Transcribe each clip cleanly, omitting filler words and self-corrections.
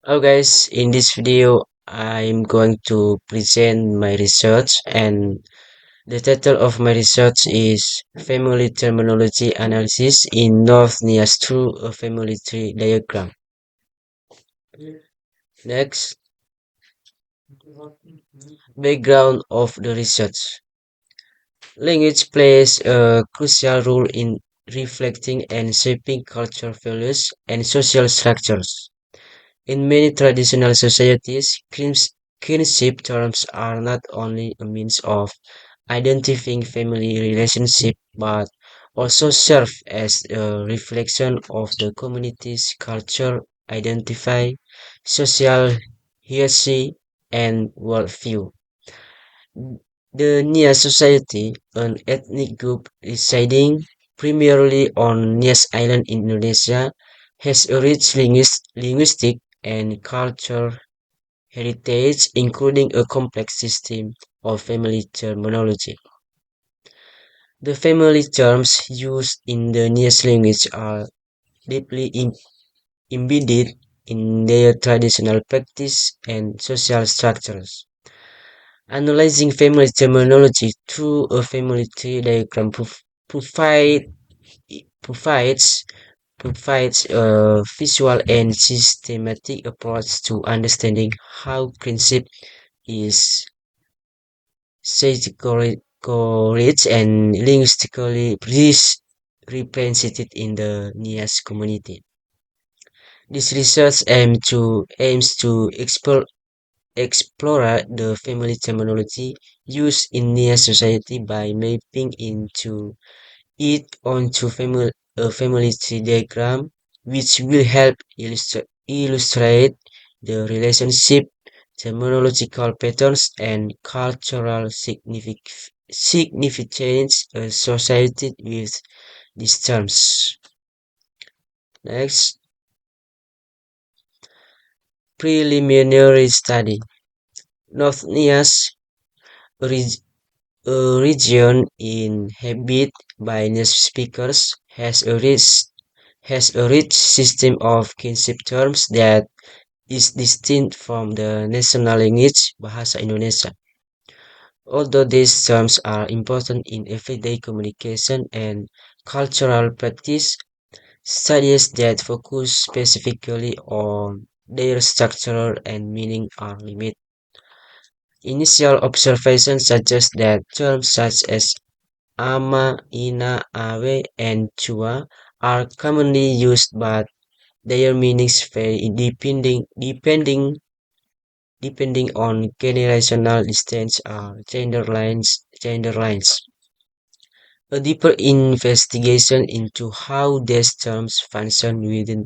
Hello guys, in this video I'm going to present my research, and the title of my research is Family Terminology Analysis in North Nias through a Family Tree Diagram. Next, background of the research. Language plays a crucial role in reflecting and shaping cultural values and social structures. In many traditional societies, kinship terms are not only a means of identifying family relationship but also serve as a reflection of the community's culture, identify, social hierarchy, and worldview. The Nia society, an ethnic group residing primarily on Nias Island in Indonesia, has a rich linguistic and cultural heritage, including a complex system of family terminology. The family terms used in the Nias language are deeply embedded in their traditional practice and social structures. Analyzing family terminology through a family tree diagram provide, provides provides a visual and systematic approach to understanding how kinship is rich and linguistically represented in the Nias community. This research aims to explore the family terminology used in Nias society by mapping into it onto a family tree diagram, which will help illustrate the relationship, terminological patterns, and cultural significance associated with these terms. Next, preliminary study. North Nias, a region inhabited by native speakers, has a rich system of kinship terms that is distinct from the national language Bahasa Indonesia. Although these terms are important in everyday communication and cultural practice, studies that focus specifically on their structure and meaning are limited. Initial observations suggest that terms such as ama, ina, awe, and chua are commonly used, but their meanings vary depending on generational distance or gender lines. A deeper investigation into how these terms function within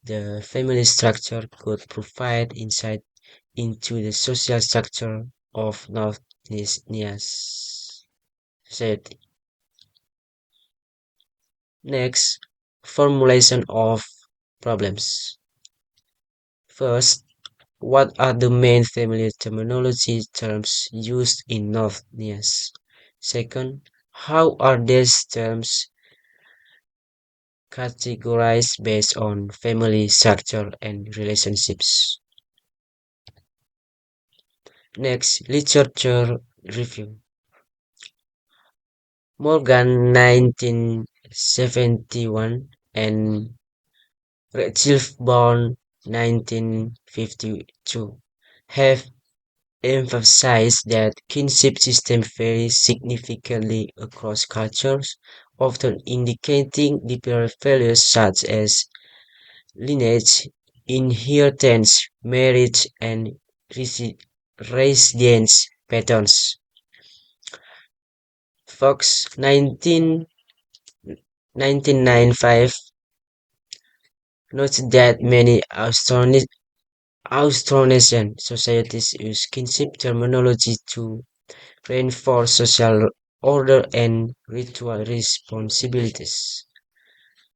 the family structure could provide insight into the social structure of North Nias society. Next, formulation of problems. First, what are the main family terminology terms used in North Nias? Second, how are these terms categorized based on family structure and relationships? Next, literature review. Morgan 1971 and Redcliffe-Bourne 1952 have emphasized that kinship systems vary significantly across cultures, often indicating deeper values such as lineage, inheritance, marriage, and residence patterns. Fox 1995 notes that many Austronesian societies use kinship terminology to reinforce social order and ritual responsibilities.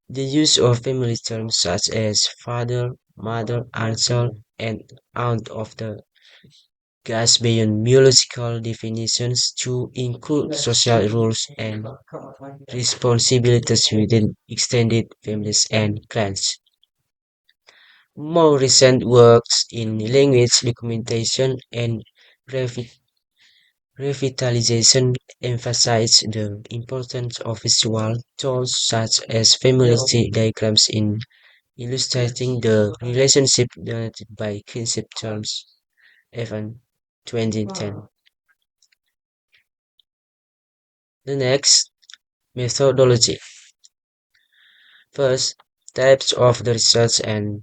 The use of family terms such as father, mother, uncle, and aunt of the goes beyond biological definitions to include social rules and responsibilities within extended families and clans. More recent works in language documentation and revi- revitalization emphasize the importance of visual tools such as family tree diagrams in illustrating the relationship denoted by kinship terms. Evan 2010. The next methodology. First, types of the research and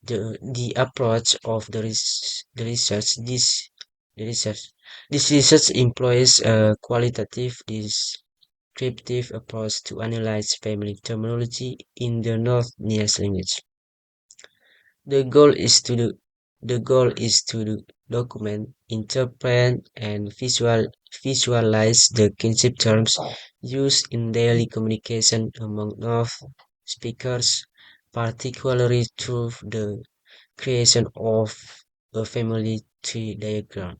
the approach of the research. The research. This research employs a qualitative descriptive approach to analyze family terminology in the North Nias language. The goal is to the goal is to document, interpret, and visualize the kinship terms used in daily communication among North speakers, particularly through the creation of a family tree diagram.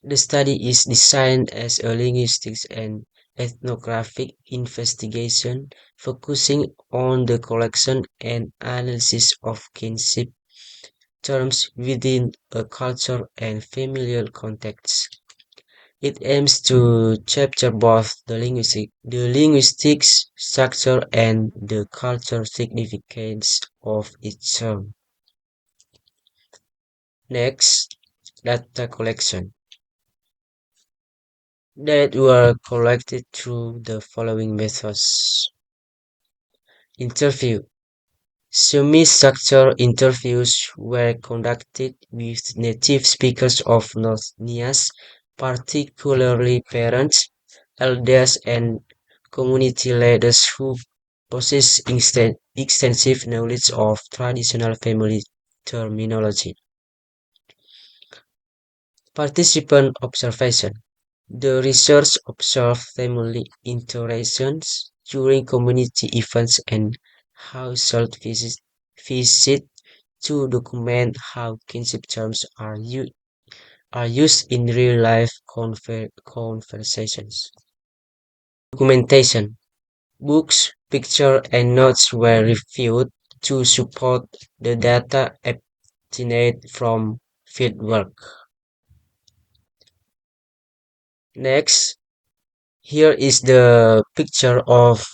The study is designed as a linguistics and ethnographic investigation focusing on the collection and analysis of kinship terms within a culture and familial context. It aims to capture both the linguistics structure and the cultural significance of each term. Next, data collection that were collected through the following methods. Interview. Semi-structured interviews were conducted with native speakers of North Nias, particularly parents, elders, and community leaders who possess extensive knowledge of traditional family terminology. Participant observation. The research observed family interactions during community events and household visit to document how kinship terms are used in real-life conversations. Documentation. Books, pictures, and notes were reviewed to support the data obtained from fieldwork. Next, here is the picture of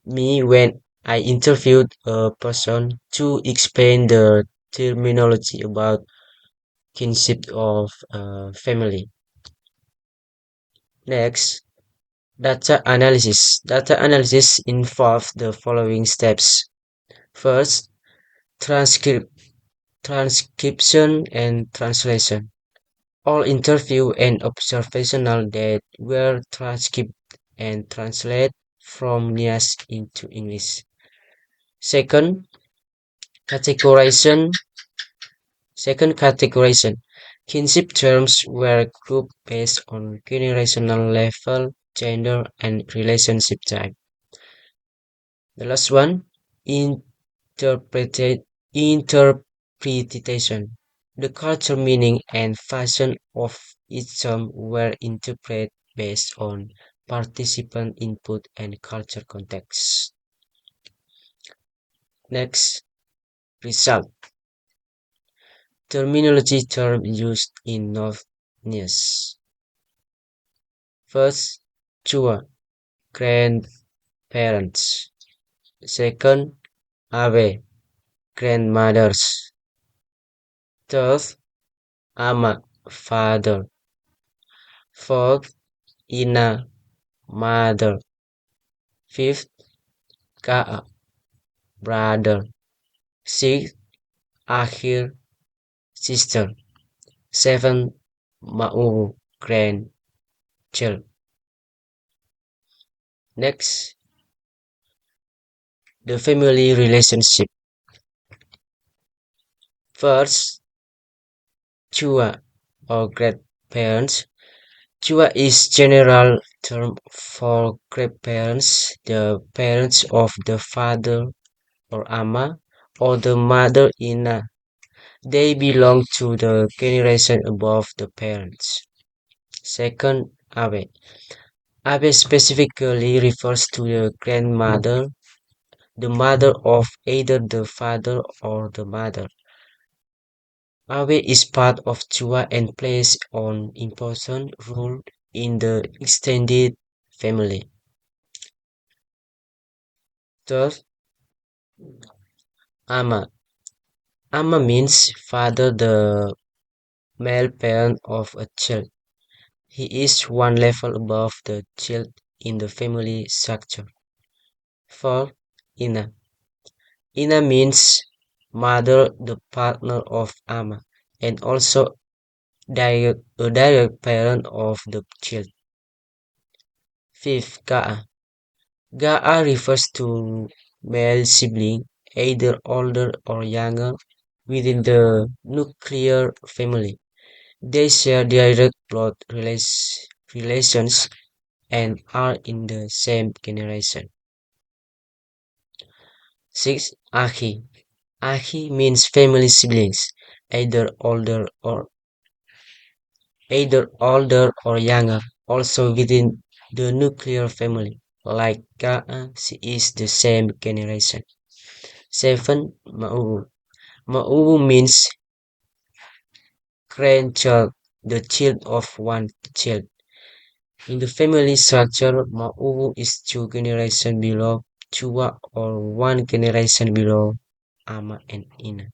me when I interviewed a person to explain the terminology about kinship of family. Next, data analysis. Data analysis involves the following steps. First, transcript, transcription and translation. All interview and observational data were transcribed and translated from Nias into English. Second, categorization. Second, categorization. Kinship terms were grouped based on generational level, gender, and relationship type. The last one, interpreted interpretation. The culture meaning and fashion of each term were interpreted based on participant input and culture context. Next, result. Terminology term used in North Nias. First, chua, grandparents. Second, abe, grandmothers. Third, ama, father. Fourth, ina, mother. Fifth, ka, brother. Sixth, akhir, sister. Seventh, mau, grandchild. Next, the family relationship. First, chua or grandparents. Chua is general term for grandparents, the parents of the father or ama or the mother-in-law. They belong to the generation above the parents. Second, abe. Abe specifically refers to the grandmother, the mother of either the father or the mother. Awe is part of Chua and plays an important role in the extended family. Third, Ama. Ama means father, the male parent of a child. He is one level above the child in the family structure. Fourth, Ina. Ina means mother, the partner of Ama, and also a direct parent of the child. Fifth, Ga'a. Ga'a refers to male sibling, either older or younger, within the nuclear family. They share direct blood relations and are in the same generation. 6. Ahi. Ahi means family siblings, either older or younger, also within the nuclear family. Like Ga'a, she is the same generation. 7. Ma'ubu. Ma'ubu means grandchild, the child of one child. In the family structure, Ma'ubu is two generations below Chua or one generation below Ama and Ina.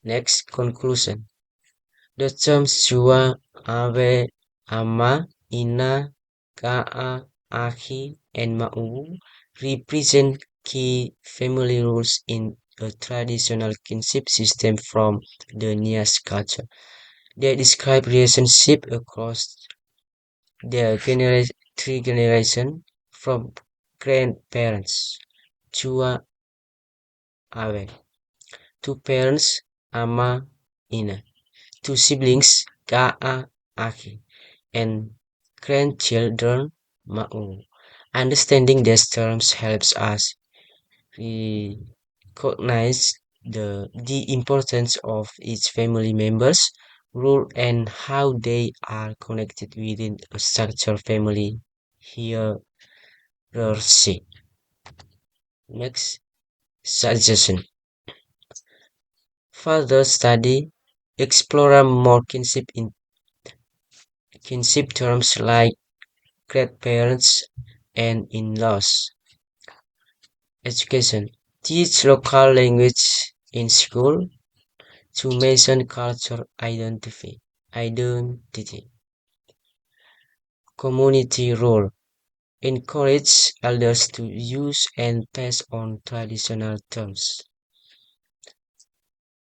Next, conclusion. The terms Chua, Awe, Ama, Ina, Ka'a, Ahi, and Ma'ubu represent key family roles in a traditional kinship system from the Nias culture. They describe relationship across their three generations from grandparents, Chua, Awe, to parents, Ama, Ina, to siblings, Ka'a, Aki, and grandchildren, Ma'u. Understanding these terms helps us recognize the importance of each family member's role and how they are connected within a structured family hierarchy. Next, suggestion. Further study, explore more kinship terms like grandparents and in-laws. Education. Teach local language in school to mention culture identity. Community role. Encourage elders to use and pass on traditional terms.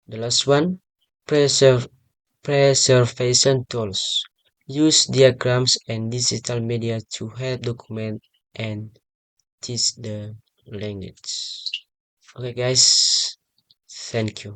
The last one, preserve, preservation tools. Use diagrams and digital media to help document and teach the language. Okay, guys, thank you.